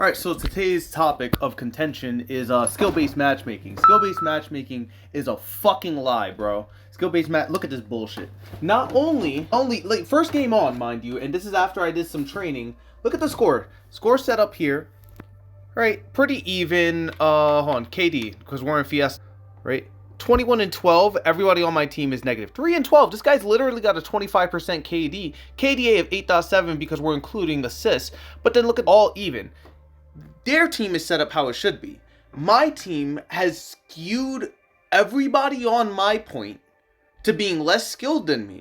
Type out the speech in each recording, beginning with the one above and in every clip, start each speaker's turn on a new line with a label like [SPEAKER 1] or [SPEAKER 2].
[SPEAKER 1] Alright, so today's topic of contention is skill-based matchmaking. Skill-based matchmaking is a fucking lie, bro. Skill-based look at this bullshit. Not only, like, first game on, mind you, and this is after I did some training. Look at the score. Score set up here. Right, pretty even, hold on, KD, because we're in Fiesta, right? 21 and 12, everybody on my team is negative. 3 and 12, this guy's literally got a 25% KD. KDA of 8.7 because we're including assists. But then look at all even. Their team is set up how it should be. My team has skewed everybody on my point to being less skilled than me,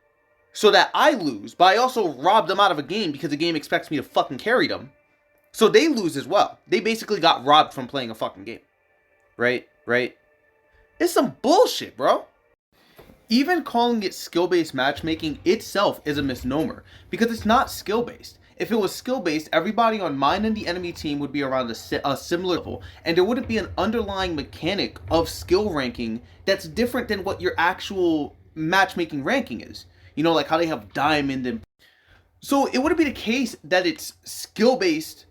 [SPEAKER 1] so that I lose, but I also robbed them out of a game because the game expects me to fucking carry them. So they lose as well. They basically got robbed from playing a fucking game. Right? It's some bullshit, bro. Even calling it skill-based matchmaking itself is a misnomer, because it's not skill-based. If it was skill-based, everybody on mine and the enemy team would be around a similar level, and there wouldn't be an underlying mechanic of skill ranking that's different than what your actual matchmaking ranking is. You know, like how they have diamond and... So it wouldn't be the case that it's skill-based,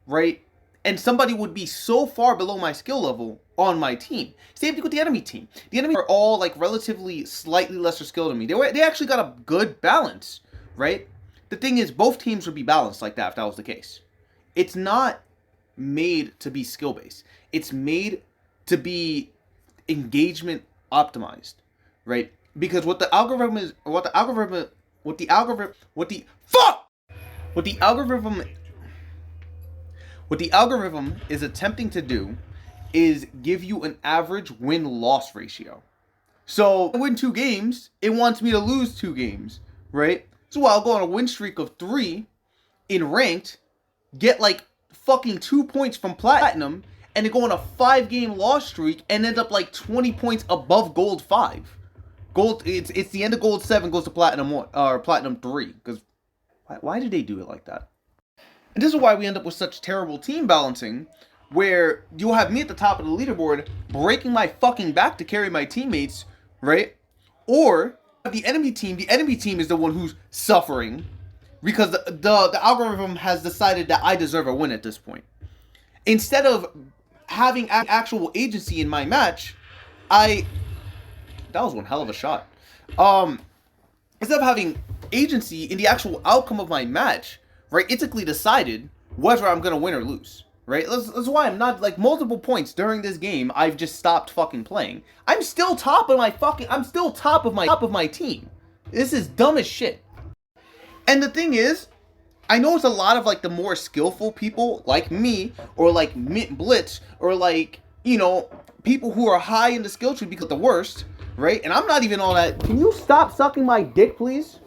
[SPEAKER 1] right? And somebody would be so far below my skill level on my team. Same thing with the enemy team. The enemy are all like relatively slightly lesser skilled than me. They actually got a good balance, right? The thing is, both teams would be balanced like that if that was the case. It's not made to be skill-based. It's made to be engagement optimized, right? Because what the algorithm is attempting to do is give you an average win-loss ratio. So, I win 2 games, it wants me to lose 2 games, right? So I'll go on a win streak of 3 in ranked, get like fucking 2 points from platinum, and then go on a 5-game loss streak and end up like 20 points above gold 5. Gold, it's the end of gold 7 goes to platinum 1 or platinum 3. Because why did they do it like that? And this is why we end up with such terrible team balancing, where you'll have me at the top of the leaderboard breaking my fucking back to carry my teammates, right? Or the enemy team is the one who's suffering because the algorithm has decided that I deserve a win at this point. Instead of having actual agency in my match, that was one hell of a shot. Instead of having agency in the actual outcome of my match, right, it's actually decided whether I'm gonna win or lose. Right? That's why I'm not, like, multiple points during this game, I've just stopped fucking playing. I'm still top of my team. This is dumb as shit. And the thing is, I know it's a lot of, like, the more skillful people, like me, or like Mint Blitz, or like, you know, people who are high in the skill tree because the worst, right? And I'm not even all that. Can you stop sucking my dick, please?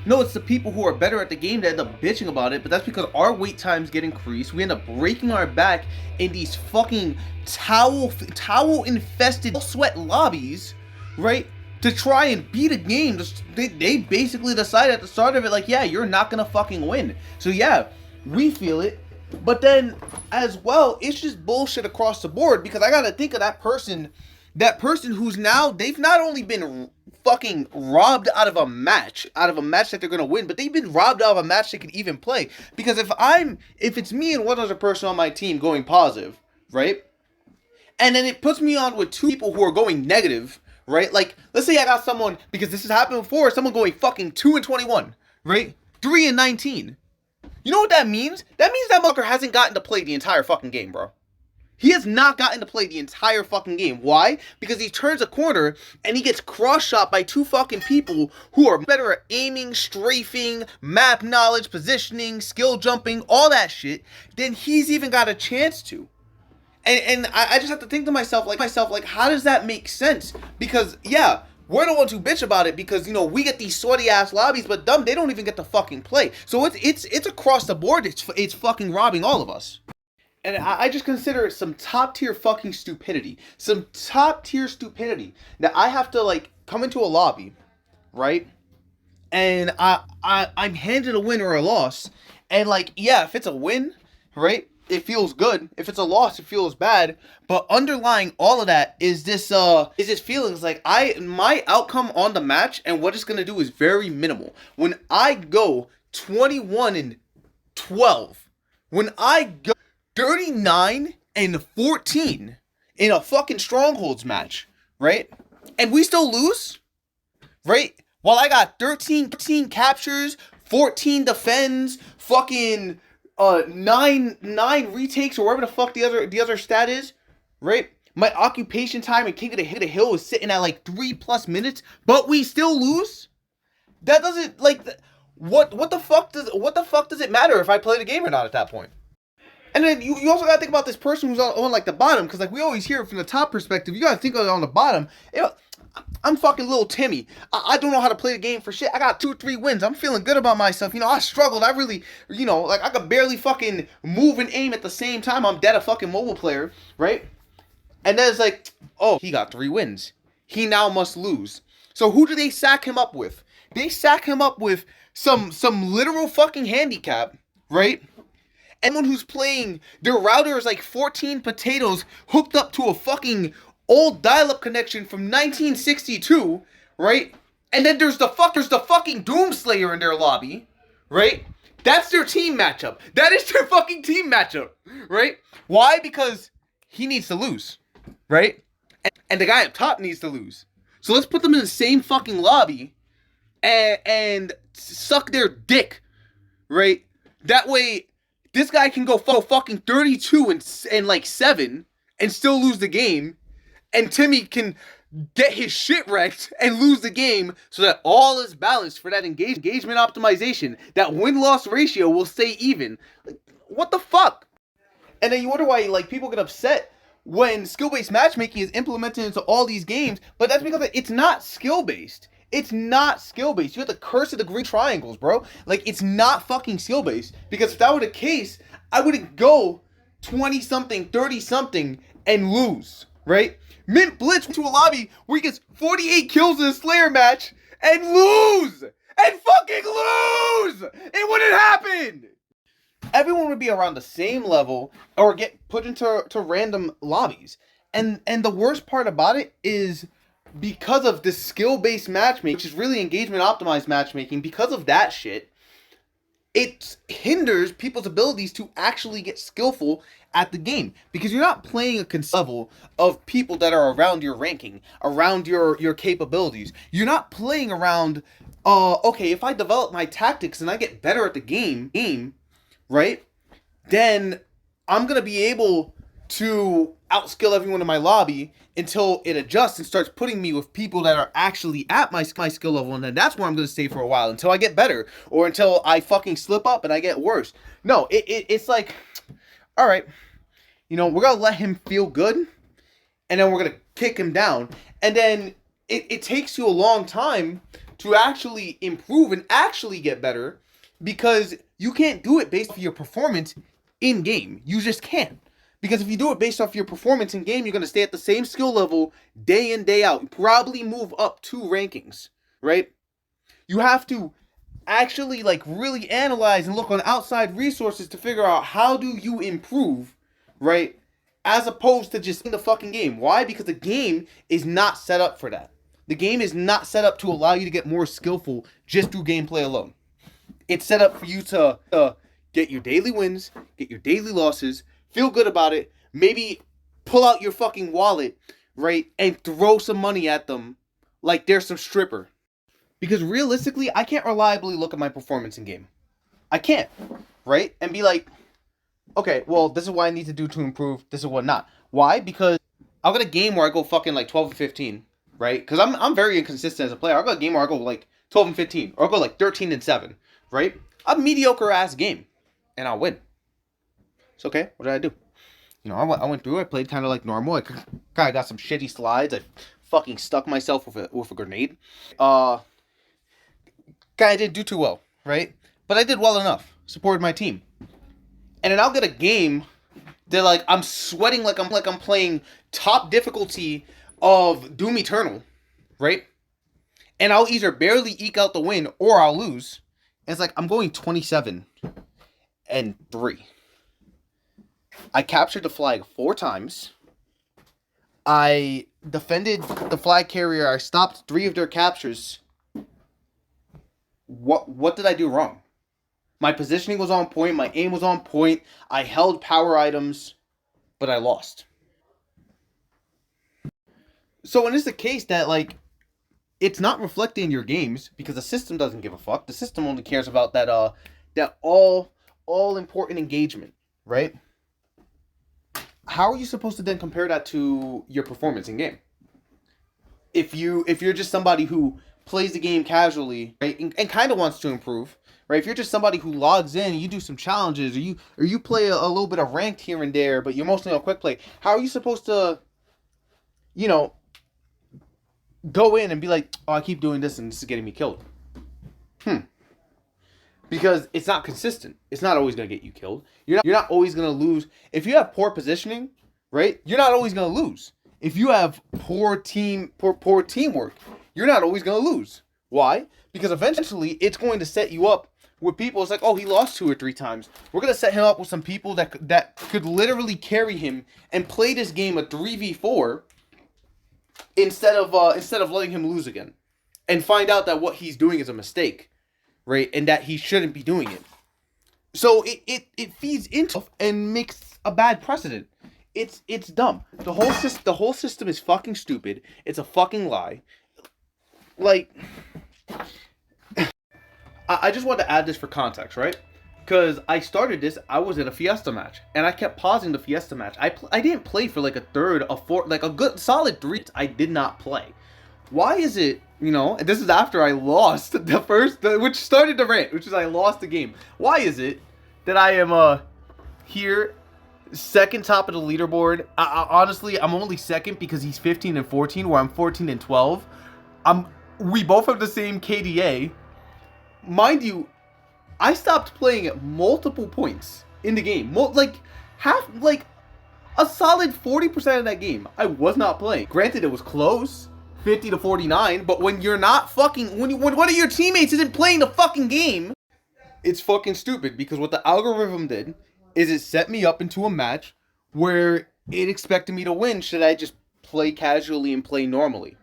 [SPEAKER 1] No, it's the people who are better at the game that end up bitching about it, but that's because our wait times get increased. We end up breaking our back in these fucking towel-infested sweat lobbies, right? To try and beat a game. They basically decide at the start of it, like, yeah, you're not gonna fucking win. So yeah, we feel it. But then, as well, it's just bullshit across the board, because I gotta think of that person who's now, they've not only been fucking robbed out of a match that they're gonna win, but they've been robbed out of a match they could even play. Because if it's me and one other person on my team going positive, right? And then it puts me on with 2 people who are going negative, right? Like, let's say I got someone, because this has happened before, someone going fucking 2 and 21, right? 3 and 19. You know what that means? That means that motherfucker hasn't gotten to play the entire fucking game, bro. He has not gotten to play the entire fucking game. Why? Because he turns a corner and he gets cross-shot by 2 fucking people who are better at aiming, strafing, map knowledge, positioning, skill jumping, all that shit, than he's even got a chance to. And I just have to think to myself, like, how does that make sense? Because, yeah, we're the ones who bitch about it because, you know, we get these sweaty-ass lobbies, but they don't even get to fucking play. So it's across the board, it's fucking robbing all of us. And I just consider it some top-tier fucking stupidity. Some top-tier stupidity. That I have to, like, come into a lobby, right? And I'm handed a win or a loss. And, like, yeah, if it's a win, right, it feels good. If it's a loss, it feels bad. But underlying all of that is this feelings like my outcome on the match and what it's going to do is very minimal. When I go 21 and 12, when I go 39-14 in a fucking strongholds match, right? And we still lose, right? While I got 13 captures, 14 defends, fucking 9 retakes or whatever the fuck the other stat is, right? My occupation time and King of the Hill is sitting at like 3+ minutes, but we still lose. That doesn't like what the fuck does it matter if I play the game or not at that point? And then you also gotta think about this person who's on like the bottom, because like we always hear it from the top perspective. You gotta think of it on the bottom. I'm fucking little Timmy. I don't know how to play the game for shit. I got 2-3 wins. I'm feeling good about myself. You know, I struggled. I really, you know, like I could barely fucking move and aim at the same time. I'm dead a fucking mobile player, right? And then it's like, oh, he got 3 wins. He now must lose. So who do they sack him up with? They sack him up with some literal fucking handicap, right? Anyone who's playing, their router is like 14 potatoes hooked up to a fucking old dial-up connection from 1962, right? And then there's the fucking Doomslayer in their lobby, right? That's their team matchup. That is their fucking team matchup, right? Why? Because he needs to lose, right? And the guy up top needs to lose. So let's put them in the same fucking lobby and suck their dick, right? That way, this guy can go fucking 32 and like 7 and still lose the game, and Timmy can get his shit wrecked and lose the game, so that all is balanced for that engagement optimization. That win-loss ratio will stay even. Like, what the fuck? And then you wonder why like people get upset when skill-based matchmaking is implemented into all these games, but that's because it's not skill-based. It's not skill-based. You have the curse of the green triangles, bro. Like, it's not fucking skill-based. Because if that were the case, I wouldn't go 20-something, 30-something, and lose, right? Mint Blitz to a lobby where he gets 48 kills in a Slayer match and lose! And fucking lose! It wouldn't happen! Everyone would be around the same level or get put into random lobbies. And the worst part about it is, because of this skill-based matchmaking, which is really engagement-optimized matchmaking, because of that shit, it hinders people's abilities to actually get skillful at the game. Because you're not playing a level of people that are around your ranking, around your capabilities. You're not playing around, okay, if I develop my tactics and I get better at the game, right, then I'm going to be able to outskill everyone in my lobby until it adjusts and starts putting me with people that are actually at my skill level, and then that's where I'm going to stay for a while until I get better, or until I fucking slip up and I get worse. No, it's like, all right, you know, we're going to let him feel good, and then we're going to kick him down, and then it takes you a long time to actually improve and actually get better, because you can't do it based off your performance in-game. You just can't. Because if you do it based off your performance in game, you're going to stay at the same skill level day in, day out. Probably move up 2 rankings, right? You have to actually like really analyze and look on outside resources to figure out how do you improve, right? As opposed to just in the fucking game. Why? Because the game is not set up for that. The game is not set up to allow you to get more skillful just through gameplay alone. It's set up for you to get your daily wins, get your daily losses, feel good about it, maybe pull out your fucking wallet, right, and throw some money at them like they're some stripper. Because realistically, I can't reliably look at my performance in game. I can't, right? And be like, okay, well, this is what I need to do to improve, this is what not. Why? Because I'll get a game where I go fucking like 12 and 15, right? Because I'm very inconsistent as a player. I'll go a game where I go like 12 and 15, or I'll go like 13 and 7, right? A mediocre ass game, and I'll win. It's okay. What did I do? You know, I went through it. I played kind of like normal. I kind of got some shitty slides. I fucking stuck myself with a grenade. Kind of didn't do too well, right? But I did well enough. Supported my team. And then I'll get a game that like I'm sweating like I'm playing top difficulty of Doom Eternal, right? And I'll either barely eke out the win or I'll lose. And it's like I'm going 27-3. I captured the flag 4 times. I defended the flag carrier. I stopped 3 of their captures. What did I do wrong? My positioning was on point. My aim was on point. I held power items, but I lost. So when it's the case that like it's not reflecting in your games because the system doesn't give a fuck. The system only cares about that all important engagement, right? How are you supposed to then compare that to your performance in game? If you're just somebody who plays the game casually, right, and kind of wants to improve, right? If you're just somebody who logs in and you do some challenges, or you play a little bit of ranked here and there, but you're mostly on quick play, how are you supposed to, you know, go in and be like, oh, I keep doing this and this is getting me killed? Because it's not consistent. It's not always going to get you killed. You're not always going to lose. If you have poor positioning, right? You're not always going to lose. If you have poor teamwork, you're not always going to lose. Why? Because eventually it's going to set you up with people. It's like, oh, he lost 2 or 3 times. We're going to set him up with some people that could literally carry him and play this game a 3v4 instead of letting him lose again, and find out that what he's doing is a mistake, right? And that he shouldn't be doing it. So it feeds into and makes a bad precedent. It's dumb. The whole system is fucking stupid. It's a fucking lie. Like, I just want to add this for context, right? Because I started this, I was in a Fiesta match, and I kept pausing the Fiesta match. I didn't play for like a third, a fourth, like a good solid 3. I did not play. Why is it, and this is after I lost the first, which started the rant, which is I lost the game. Why is it that I am here, second top of the leaderboard? Honestly, I'm only second because he's 15 and 14, where I'm 14 and 12. We both have the same KDA. Mind you, I stopped playing at multiple points in the game. A solid 40% of that game, I was not playing. Granted, it was close, 50 to 49, but when you're not fucking, when one of your teammates isn't playing the fucking game, it's fucking stupid. Because what the algorithm did is it set me up into a match where it expected me to win should I just play casually and play normally,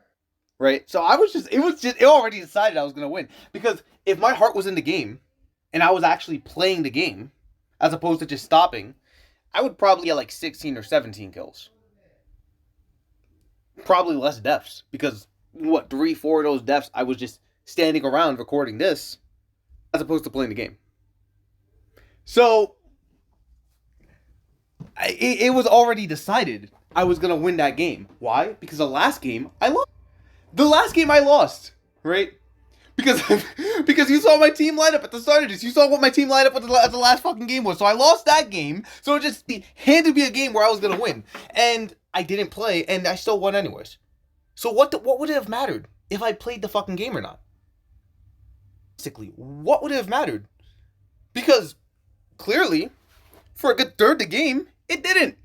[SPEAKER 1] right? So it already decided I was gonna win. Because if my heart was in the game and I was actually playing the game as opposed to just stopping, I would probably get like 16 or 17 kills. Probably less deaths, because 3, 4 of those deaths I was just standing around recording this as opposed to playing the game. So it was already decided I was gonna win that game. Why? Because the last game I lost. The last game I lost, right? Because you saw my team lineup at the start of this. You saw what my team lineup at the last fucking game was. So I lost that game. So it just handed me a game where I was gonna win, and I didn't play, and I still won anyways. So what would it have mattered if I played the fucking game or not? Basically, what would it have mattered? Because clearly, for a good third of the game, it didn't.